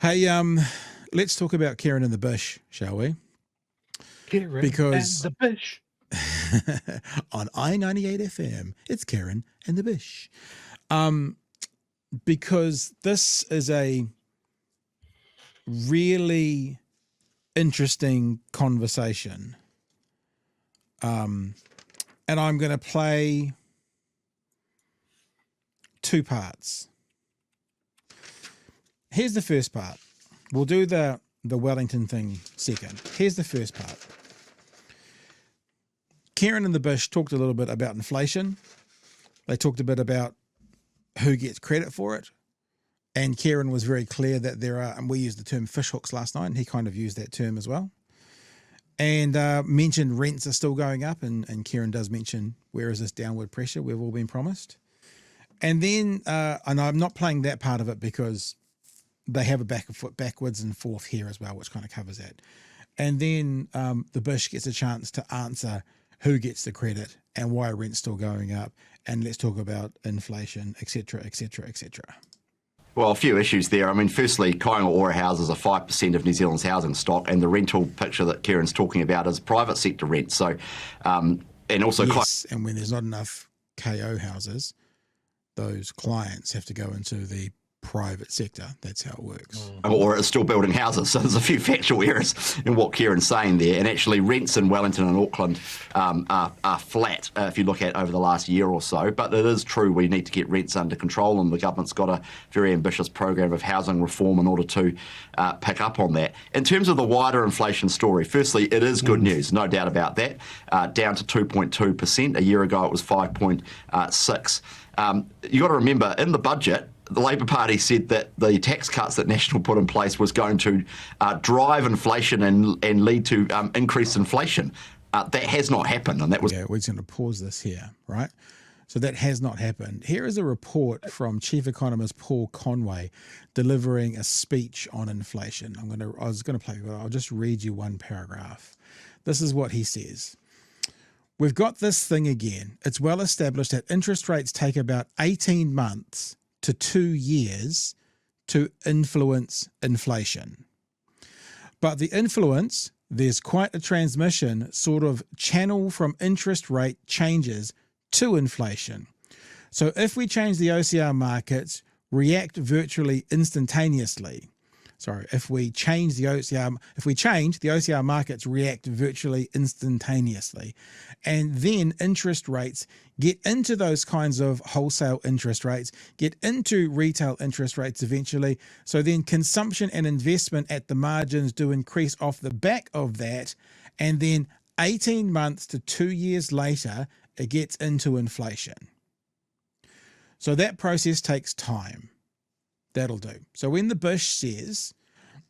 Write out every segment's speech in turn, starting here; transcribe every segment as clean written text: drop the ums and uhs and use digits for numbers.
Hey, let's talk about Kieran and the Bush, shall we? Kieran Because and the Bush. on I-98 FM, it's Kieran and the Bush. Because this is a really interesting conversation. And I'm going to play two parts. Here's the first part. We'll do the Wellington thing second. Here's the first part. Kieran and the Bush talked a little bit about inflation. They talked a bit about who gets credit for it. And Kieran was very clear that there are, and we used the term fishhooks last night, and he kind of used that term as well. And mentioned rents are still going up, and Kieran does mention, where is this downward pressure we've all been promised? And then, and I'm not playing that part of it because they have a backwards and forth here as well, which kind of covers that. And then the Bush gets a chance to answer who gets the credit and why rent's still going up. And let's talk about inflation, et cetera, et cetera, et cetera. Well, a few issues there. I mean, firstly, Kainga Ora houses are 5% of New Zealand's housing stock, and the rental picture that Kieran's talking about is private sector rent. So, and also... Yes, and when there's not enough KO houses, those clients have to go into the private sector. That's how it works. Or it's still building houses. So there's a few factual errors in what Kieran's saying there. And actually rents in Wellington and Auckland are flat if you look at over the last year or so. But it is true we need to get rents under control, and the government's got a very ambitious program of housing reform in order to pick up on that. In terms of the wider inflation story, firstly, it is good news, no doubt about that. Down to 2.2%. A year ago it was 5.6%. You got to remember, in the budget, the Labour Party said that the tax cuts that National put in place was going to drive inflation and lead to increased inflation. That has not happened, and that was... Yeah, we're just going to pause this here, right? So that has not happened. Here is a report from Chief Economist Paul Conway delivering a speech on inflation. I was going to play, but I'll just read you one paragraph. This is what he says. We've got this thing again. It's well established that interest rates take about 18 months to 2 years to influence inflation. But the influence, there's quite a transmission, sort of channel from interest rate changes to inflation. So if we change the OCR markets, react virtually instantaneously. If we change the OCR markets react virtually instantaneously. And then interest rates get into those kinds of wholesale interest rates, get into retail interest rates eventually. So then consumption and investment at the margins do increase off the back of that. And then 18 months to 2 years later, it gets into inflation. So that process takes time. That'll do. So when the Bush says,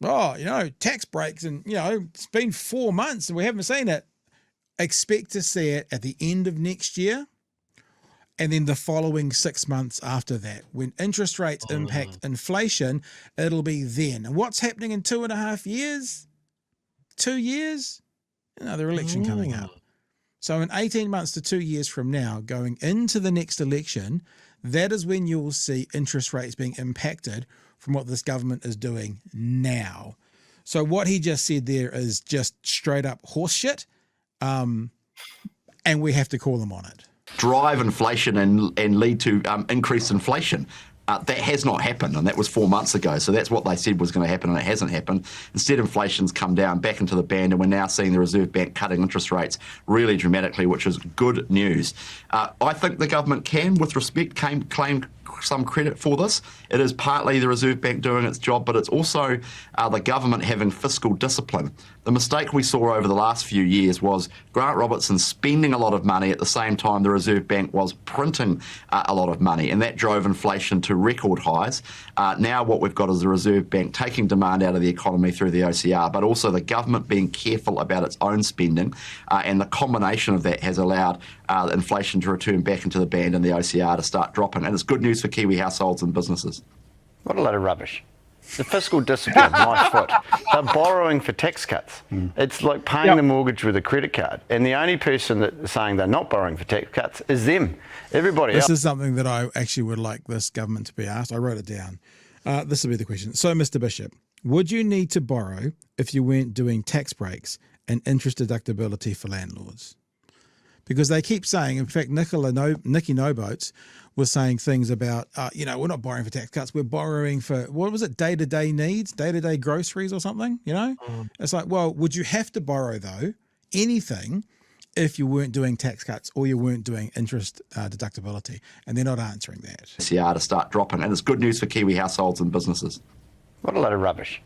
tax breaks and, it's been 4 months and we haven't seen it, expect to see it at the end of next year and then the following 6 months after that. When interest rates impact inflation, it'll be then. And what's happening in 2.5 years? 2 years? Another election coming up. So in 18 months to 2 years from now, going into the next election, that is when you will see interest rates being impacted from what this government is doing now. So what he just said there is just straight up horse shit, and we have to call them on it. Drive inflation and lead to increased inflation. That has not happened, and that was 4 months ago. So that's what they said was going to happen, and it hasn't happened. Instead, inflation's come down back into the band, and we're now seeing the Reserve Bank cutting interest rates really dramatically, which is good news. I think the government can, with respect, claim some credit for this. It is partly the Reserve Bank doing its job, but it's also the government having fiscal discipline. The mistake we saw over the last few years was Grant Robertson spending a lot of money at the same time the Reserve Bank was printing a lot of money, and that drove inflation to record highs. Now what we've got is the Reserve Bank taking demand out of the economy through the OCR, but also the government being careful about its own spending, and the combination of that has allowed inflation to return back into the band and the OCR to start dropping. And it's good news for Kiwi households and businesses. What a load of rubbish. The fiscal discipline, my foot. They're borrowing for tax cuts. It's like paying the mortgage with a credit card. And the only person that's saying they're not borrowing for tax cuts is them. Everybody else. This is something that I actually would like this government to be asked. I wrote it down. This will be the question. So, Mr. Bishop, would you need to borrow if you weren't doing tax breaks and interest deductibility for landlords? Because they keep saying, in fact, Nikki Noboats was saying things about, we're not borrowing for tax cuts, we're borrowing for, what was it, day-to-day needs, day-to-day groceries or something, It's like, well, would you have to borrow, though, anything if you weren't doing tax cuts or you weren't doing interest deductibility? And they're not answering that. SCR to start dropping, and it's good news for Kiwi households and businesses. What a load of rubbish.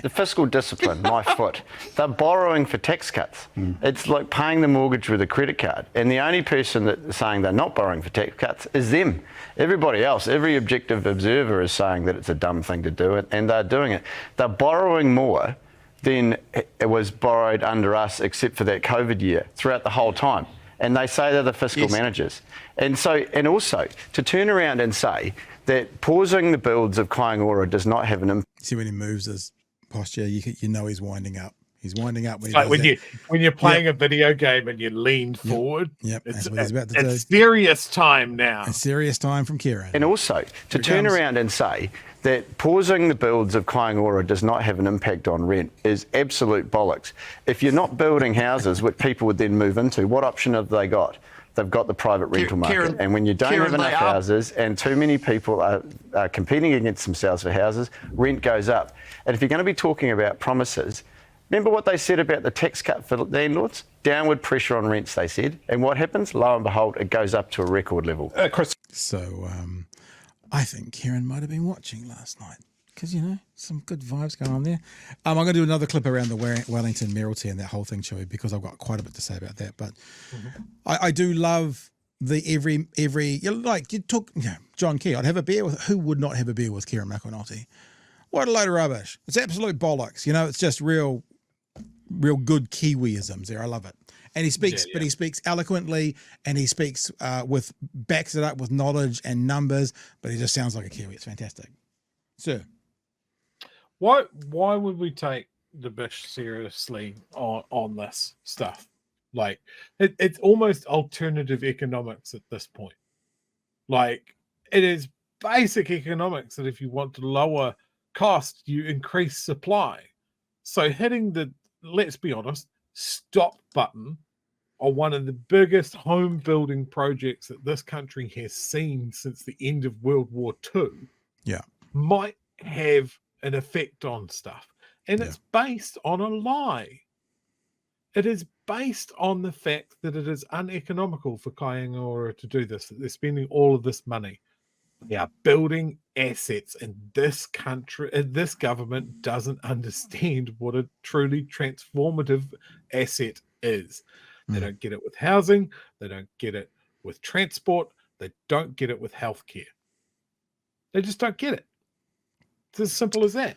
The fiscal discipline, my foot. They're borrowing for tax cuts. It's like paying the mortgage with a credit card. And the only person that's saying they're not borrowing for tax cuts is them. Everybody else, every objective observer is saying that it's a dumb thing to do it, and they're doing it. They're borrowing more than it was borrowed under us, except for that COVID year, throughout the whole time. And they say they're the fiscal managers. And also, to turn around and say that pausing the builds of Kaingaroa does not have an impact. See, when he moves his posture, you know he's winding up. He's winding up when you're playing a video game and you lean forward. Yep. It's, That's what he's about to do. It's serious time now. A serious time from Kieran. And also to turn around and say that pausing the builds of Kaingaroa does not have an impact on rent is absolute bollocks. If you're not building houses which people would then move into, what option have they got? They've got the private rental market. And when you don't have enough houses and too many people are competing against themselves for houses, rent goes up. And if you're going to be talking about promises, remember what they said about the tax cut for landlords? Downward pressure on rents, they said. And what happens? Lo and behold, it goes up to a record level. Chris. So I think Kieran might have been watching last night because, some good vibes going on there. I'm going to do another clip around the Wellington mayoralty and that whole thing, Chewy, because I've got quite a bit to say about that. But I do love the every you took John Key. I'd have a beer with, who would not have a beer with Kieran McAnulty? What a load of rubbish. It's absolute bollocks. It's just real good Kiwiisms there. I love it. And he speaks, but he speaks eloquently, and he speaks backs it up with knowledge and numbers, but he just sounds like a Kiwi. It's fantastic. Sir. Why would we take the Bish seriously on this stuff? Like, it's almost alternative economics at this point. Like, it is basic economics that if you want to lower cost, you increase supply. So hitting the, let's be honest, stop button on one of the biggest home building projects that this country has seen since the end of World War II might have an effect on stuff. And it's based on a lie. It is based on the fact that it is uneconomical for Kaingaroa to do this, that they're spending all of this money. They are building assets, and this country, this government doesn't understand what a truly transformative asset is. They don't get it with housing. They don't get it with transport. They don't get it with healthcare. They just don't get it. It's as simple as that.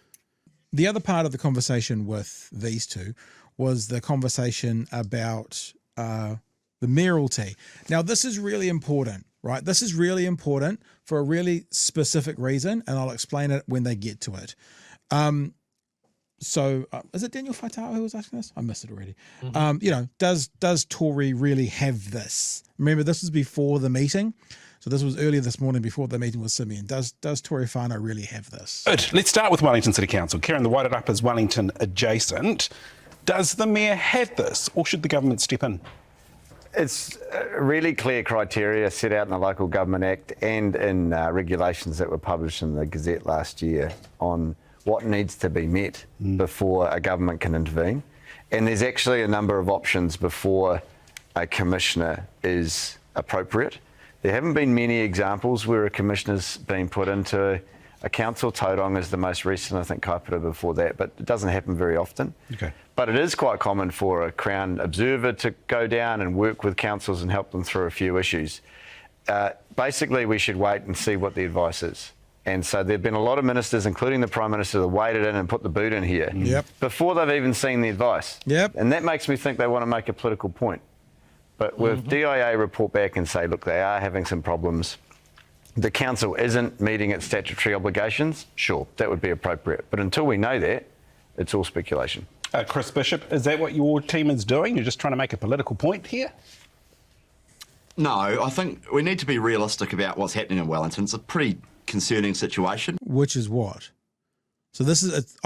The other part of the conversation with these two was the conversation about the mayoralty. Now, this is really important, right? This is really important for a really specific reason, and I'll explain it when they get to it. So is it Daniel Faitao who was asking this? I missed it already. Does Tory really have this? Remember, this was before the meeting. So this was earlier this morning before the meeting with Simeon. Does Tory whānau really have this? Good. Let's start with Wellington City Council. Kieran, the Wairarapa is Wellington adjacent. Does the mayor have this, or should the government step in? It's really clear criteria set out in the Local Government Act and in regulations that were published in the Gazette last year on what needs to be met before a government can intervene. And there's actually a number of options before a commissioner is appropriate. There haven't been many examples where a commissioner's been put into a council. Tauranga is the most recent, I think Kaipara before that, but it doesn't happen very often. Okay. But it is quite common for a Crown observer to go down and work with councils and help them through a few issues. Basically, we should wait and see what the advice is. And so there have been a lot of ministers, including the Prime Minister, that waded in and put the boot in here before they've even seen the advice. And that makes me think they want to make a political point. But with DIA report back and say, look, they are having some problems. The council isn't meeting its statutory obligations. Sure, that would be appropriate. But until we know that, it's all speculation. Chris Bishop, is that what your team is doing? You're just trying to make a political point here? No, I think we need to be realistic about what's happening in Wellington. It's a pretty concerning situation. Which is what? So this is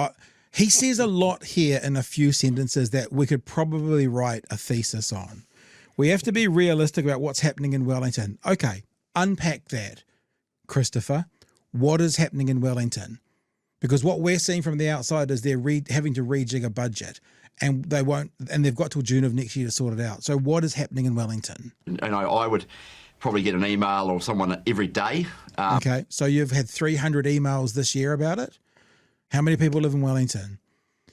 He says a lot here in a few sentences that we could probably write a thesis on. We have to be realistic about what's happening in Wellington. Okay, unpack that, Christopher. What is happening in Wellington? Because what we're seeing from the outside is they're having to rejig a budget, and they've got till June of next year to sort it out. So what is happening in Wellington? I would probably get an email or someone every day. Okay, so you've had 300 emails this year about it. How many people live in Wellington?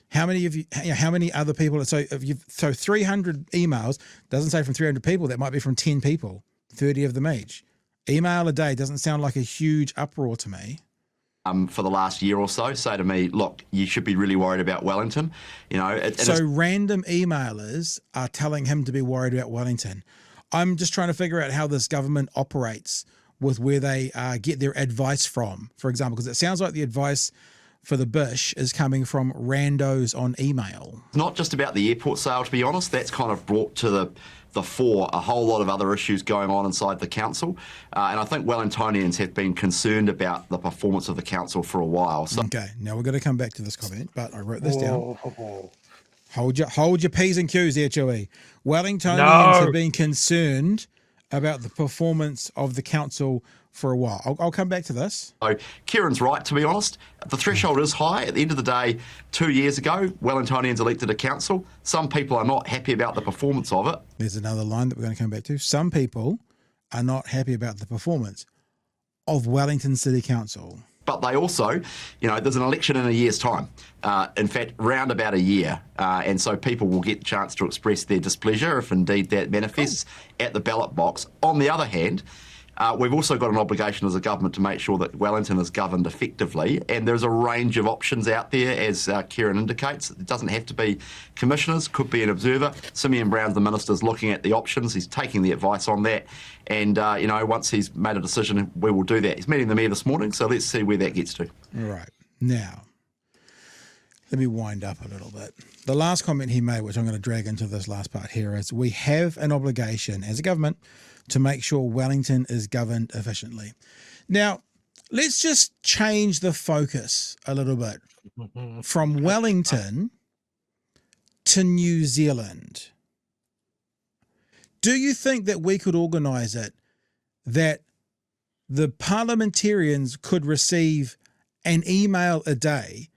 How many of you? How many other people? So 300 emails doesn't say from 300 people. That might be from 10 people, 30 of them each. Email a day doesn't sound like a huge uproar to me. For the last year or so, say to me, look, you should be really worried about Wellington. So random emailers are telling him to be worried about Wellington. I'm just trying to figure out how this government operates with where they get their advice from, for example, because it sounds like the advice for the bush is coming from randos on email. It's not just about the airport sale, to be honest. That's kind of brought to the fore a whole lot of other issues going on inside the council. And I think Wellingtonians have been concerned about the performance of the council for a while. So. Okay, now we're going to come back to this comment, but I wrote this down. Hold your P's and Q's there, Chewy. Wellingtonians have been concerned about the performance of the council for a while. I'll come back to this. So Kieran's right, to be honest. The threshold is high. At the end of the day, 2 years ago, Wellingtonians elected a council. Some people are not happy about the performance of it. There's another line that we're going to come back to. Some people are not happy about the performance of Wellington City Council. But they also, there's an election in a year's time. In fact, round about a year. And so people will get a chance to express their displeasure if indeed that manifests at the ballot box. On the other hand, we've also got an obligation as a government to make sure that Wellington is governed effectively, and there's a range of options out there, as Kieran indicates. It doesn't have to be commissioners, could be an observer. Simeon Brown's the minister's looking at the options. He's taking the advice on that, and once he's made a decision, we will do that. He's meeting the mayor this morning, so let's see where that gets to. Right. Now, let me wind up a little bit. The last comment he made, which I'm going to drag into this last part here, is we have an obligation as a government to make sure Wellington is governed efficiently. Now, let's just change the focus a little bit from Wellington to New Zealand. Do you think that we could organise it that the parliamentarians could receive an email a day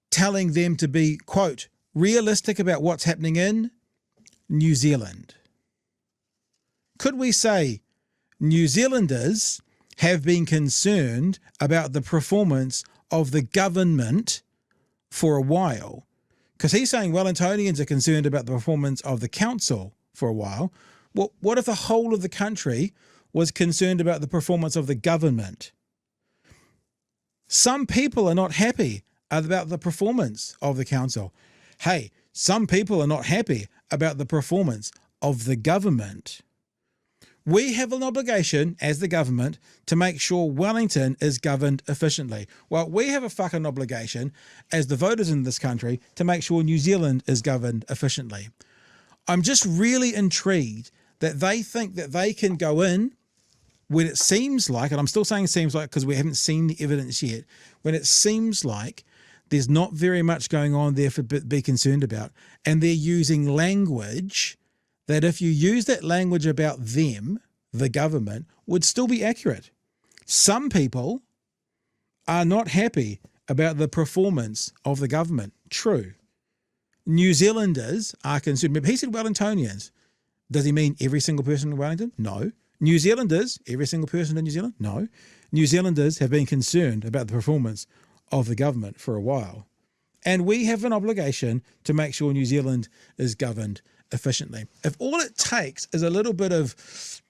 telling them to be, quote, realistic about what's happening in New Zealand? Could we say New Zealanders have been concerned about the performance of the government for a while? Because he's saying Wellingtonians are concerned about the performance of the council for a while. Well, what if the whole of the country was concerned about the performance of the government? Some people are not happy about the performance of the council. Hey, some people are not happy about the performance of the government. We have an obligation as the government to make sure Wellington is governed efficiently. Well, we have a fucking obligation as the voters in this country to make sure New Zealand is governed efficiently. I'm just really intrigued that they think that they can go in when it seems like, and I'm still saying seems like because we haven't seen the evidence yet, when it seems like there's not very much going on there to be concerned about, and they're using language that if you use that language about them, the government, would still be accurate. Some people are not happy about the performance of the government. True. New Zealanders are concerned. Remember, he said Wellingtonians. Does he mean every single person in Wellington? No. New Zealanders, every single person in New Zealand? No. New Zealanders have been concerned about the performance of the government for a while. And we have an obligation to make sure New Zealand is governed efficiently. If all it takes is a little bit of,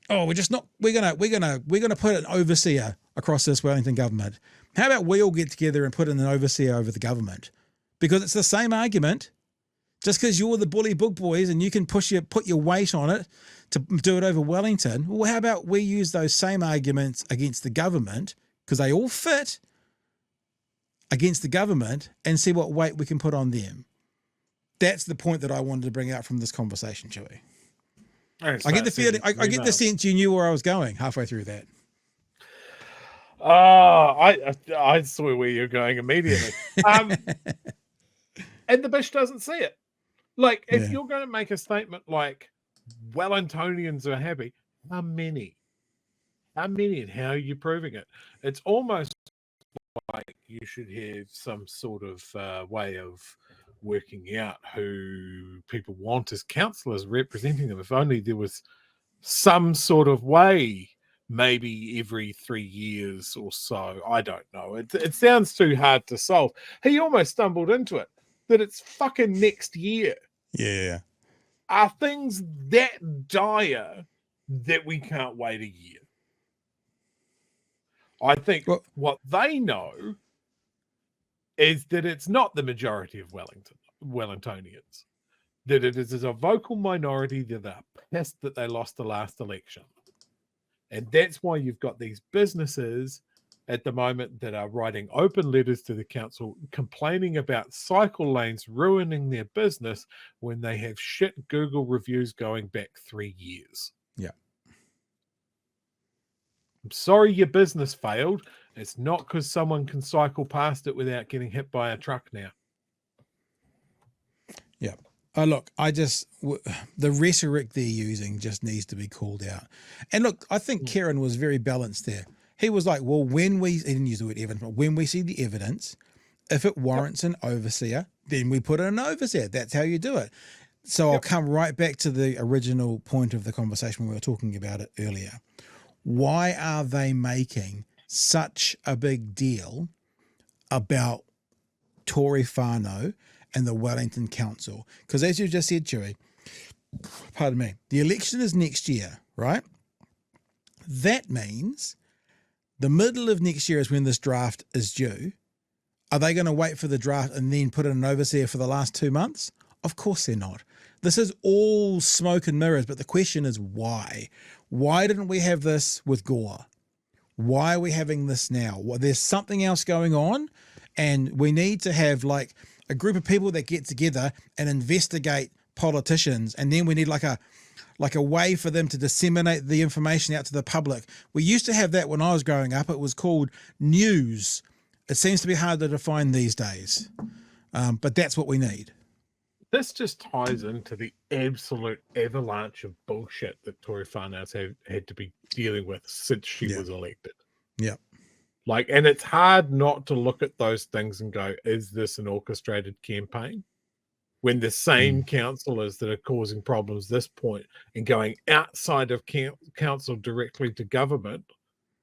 we're gonna put an overseer across this Wellington government. How about we all get together and put in an overseer over the government? Because it's the same argument. Just because you're the bully book boys and you can put your weight on it to do it over Wellington, well, how about we use those same arguments against the government, because they all fit, against the government, and see what weight we can put on them. That's the point that I wanted to bring out from this conversation, Chewy. I get the feeling, I get the sense you knew where I was going halfway through that. I saw where you're going immediately. And the Bish doesn't see it. Like, if Yeah. you're going to make a statement like, Wellingtonians are happy, how many? How many, and how are you proving it? It's almost like you should have some sort of way of working out who people want as councillors representing them. If only there was some sort of way, maybe every 3 years or so. I don't know. It sounds too hard to solve. He almost stumbled into it, that it's fucking next year. Yeah. Are things that dire that we can't wait a year? I think what they know is that it's not the majority of Wellingtonians, that it is a vocal minority that are pissed that they lost the last election. And that's why you've got these businesses at the moment that are writing open letters to the council complaining about cycle lanes ruining their business when they have shit Google reviews going back 3 years. Yeah. I'm sorry your business failed. It's not because someone can cycle past it without getting hit by a truck now. Yeah. Look, the rhetoric they're using just needs to be called out. And look, I think Kieran was very balanced there. He was like, well, he didn't use the word evidence, but when we see the evidence, if it warrants an overseer, then we put in an overseer. That's how you do it. So I'll come right back to the original point of the conversation when we were talking about it earlier. Why are they making such a big deal about Tory whānau and the Wellington Council? Because as you just said, Chewy, pardon me, the election is next year, right? That means the middle of next year is when this draft is due. Are they going to wait for the draft and then put in an overseer for the last 2 months? Of course they're not. This is all smoke and mirrors, but the question is why? Why didn't we have this with Gore? Why are we having this now? Well, there's something else going on, and we need to have like a group of people that get together and investigate politicians, and then we need like a way for them to disseminate the information out to the public. We used to have that when I was growing up. It was called news. It seems to be hard to define these days, but that's what we need. This just ties into the absolute avalanche of bullshit that Tory whānau's had to be dealing with since she was elected. Yeah. Like, and it's hard not to look at those things and go, is this an orchestrated campaign? When the same councillors that are causing problems this point and going outside of council directly to government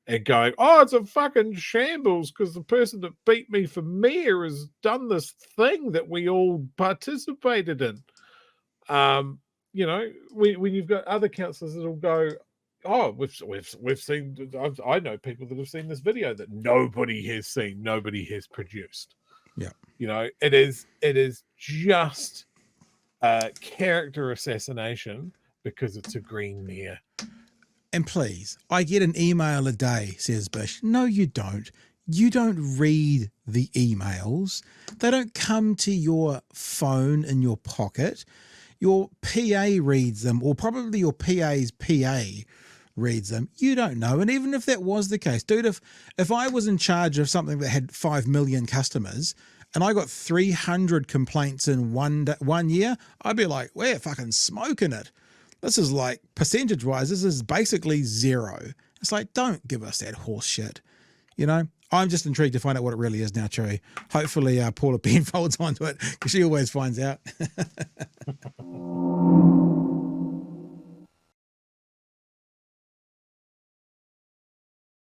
and going, oh, it's a fucking shambles because the person that beat me for mayor has done this thing that we all participated in. You know, when you've got other councillors that'll go, oh, we've seen, I know people that have seen this video that nobody has seen, nobody has produced. Yeah. You know, it is just character assassination because it's a green mayor. And please, I get an email a day, says Bish. No, you don't. You don't read the emails. They don't come to your phone in your pocket. Your PA reads them, or probably your PA's PA reads them. You don't know. And even if that was the case, dude, if I was in charge of something that had 5 million customers and I got 300 complaints in 1 year, I'd be like, we're fucking smoking it. This is like, percentage-wise, this is basically zero. It's like, don't give us that horse shit. You know, I'm just intrigued to find out what it really is now, Chewy. Hopefully Paula Penfold's onto it because she always finds out.